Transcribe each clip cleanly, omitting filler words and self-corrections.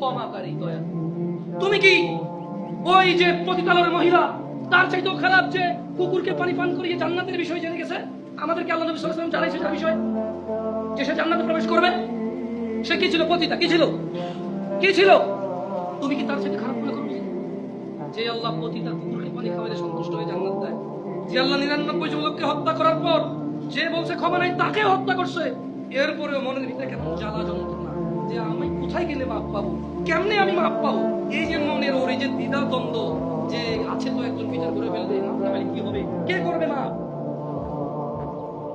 ক্ষমাকারী দয়া। তুমি কি ওই যে পতিতালয়ের মহিলা, তার চাইতেও খারাপ যে কুকুরকে পানি পান করিয়ে জান্নাতের বিষয় জেনে গেছে? আমাদেরকে আল্লাহ নবী সাল্লাল্লাহু আলাইহি ওয়াসাল্লাম জানাইছে তার বিষয় যে সে জান্নাতে প্রবেশ করবে। সে কি ছিল? পতিতা। কি ছিল? কি ছিল? তুমি কি তার চাইতে খারাপ মনে করবে? যে আল্লাহ পতিতা কুকুরকে পানি খাওয়াইলে সন্তুষ্ট হয়ে জান্নাত দেয়, যে আল্লাহ 99 জন লোককে হত্যা করার পর যে বলছে ক্ষমা নাই তাকে হত্যা করছে, এরপরেও মনের ভিতরে কেমন জ্বালা যন্ত্রণা যে আমি কোথায় গেলে মাপ পাবো, কেমনে আমি মাপ পাবো, এই যে মনের ওর এই যে দ্বিধা দ্বন্দ্ব যে আছে, তো একজন বিচার করে ফেললে মাপ না কি হবে, কে করবে মাপ?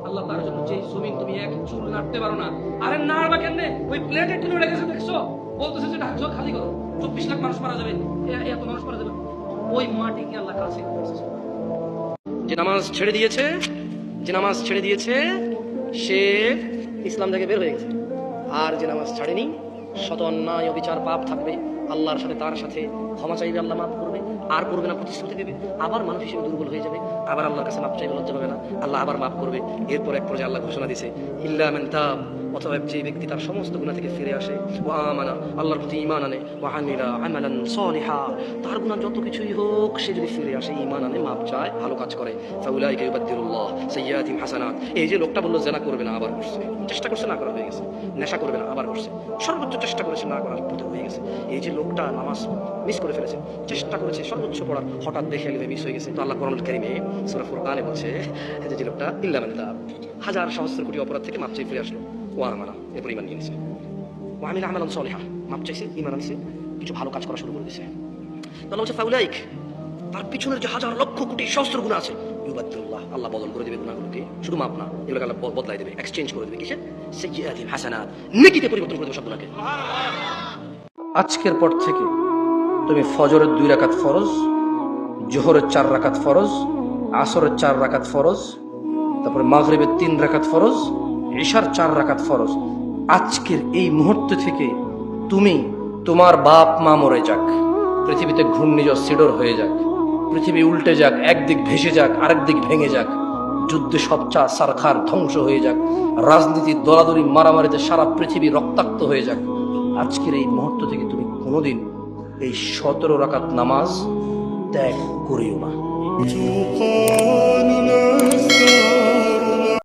আল্লাহ তার জন্য যে জমিন তুমি এক চুল নাড়তে পারো না, আরে নাড়বা কেমনে? ওই প্লেটে টিনে উঠে গেছে দেখছো, বলতেছে যে ঢাকছো খালি করো, 24 লাখ মানুষ মারা যাবে, এত মানুষ মারা যাবে, ওই মাটি কি আল্লাহ কাছে? যে নামাজ ছেড়ে দিয়েছে, যে নামাজ ছেড়ে দিয়েছে সে ইসলাম থেকে বের হয়ে গেছে। আর যে নামাজ ছাড়েনি, শত অন্যায় অবিচার পাপ থাকবে, আল্লাহর সাথে তার সাথে ক্ষমা চাইবে, আল্লাহ মাফ করবে, আর করবে না, প্রতিশ্রুতি দেবে, আবার মানুষ হিসেবে দুর্বল হয়ে যাবে, আবার আল্লাহর কাছে মাফ চাইবে, লজ্জা পাবে না, আল্লাহ আবার মাফ করবে। এরপর এক পর্যায়ে আল্লাহ ঘোষণা দিয়েছে ইল্লা মান তাব, অথবা যে ব্যক্তি তার সমস্ত গুনাহ থেকে ফিরে আসে, ওয়া আমানা, আল্লাহর প্রতি ঈমান আনে, ওয়া আমিলা আমালান সালিহা, তার গুনাহ যত কিছুই হোক সে যদি ফিরে আসে, ঈমান আনে, মাপ চায়, ভালো কাজ করে, ফাউলাইকা ইউবাদদিলুল্লাহ সাইয়্যাতিহিম হাসানাত। এই যে লোকটা বলল জেনা করবে না, আবার করছে, চেষ্টা করছে না করা হয়ে গেছে, নেশা করবে না, আবার করছে, সর্বোচ্চ চেষ্টা করেছে না করার পথে হয়ে গেছে। এই যে লোকটা নামাজ মিস করে ফেলেছে, চেষ্টা করেছে সর্বোচ্চ পড়ার, হঠাৎ দেখে মিস হয়ে গেছে, তো আল্লাহ কোরআনুল কারীমে সূরা ফুরকানে বলছে যে লোকটা ইল্লা মান তাব, হাজার সহস্র কোটি অপরাধ থেকে মাপ চেয়ে ফিরে আসলো, ওয়া আমানা, এরপর ঈমান নিয়ে নিয়েছে, ওয়া আমিলা আমালান সালিহা, মাপ চাইছে, ঈমান আনছে, কিছু ভালো কাজ করা শুরু করে দিয়েছে। তাহলে হচ্ছে ফাউলাইক, তার পিছনের যে হাজার লক্ষ কোটি সহস্র গুনাহ আছে, ইউবাদদিলুল্লাহ, আল্লাহ বদল করে দেবে গুনাহগুলোকে, শুধু মাপ না, এগুলোকে আল্লাহ বদলাই দেবে, এক্সচেঞ্জ করে দেবে, কিসে? সাইয়্যাতিহিম হাসানাত, নেকিতে পরিবর্তন করে দেবে সবগুলোকে। আজকের পর থেকে তুমি ফজরের 2 রাকাত ফরজ, জোহরের 4 রাকাত ফরজ, আসরের 4 রাকাত ফরজ, তারপরে মাগরিবের 3 রাকাত ফরজ, ইশার 4 রাকাত ফরজ, আজকের এই মুহূর্ত থেকে তুমি, তোমার বাপ মা মরে যাক, পৃথিবীতে ঘূর্ণিঝড় সিডর হয়ে যাক, পৃথিবী উল্টে যাক, একদিক ভেসে যাক, আরেক দিক ভেঙে যাক, যুদ্ধে সবচা সারখার ধ্বংস হয়ে যাক, রাজনীতির দলাদলি মারামারিতে সারা পৃথিবী রক্তাক্ত হয়ে যাক, আজকের এই মুহূর্ত থেকে তুমি কোনোদিন এই 17 রাকাত নামাজ ত্যাগ করিও না।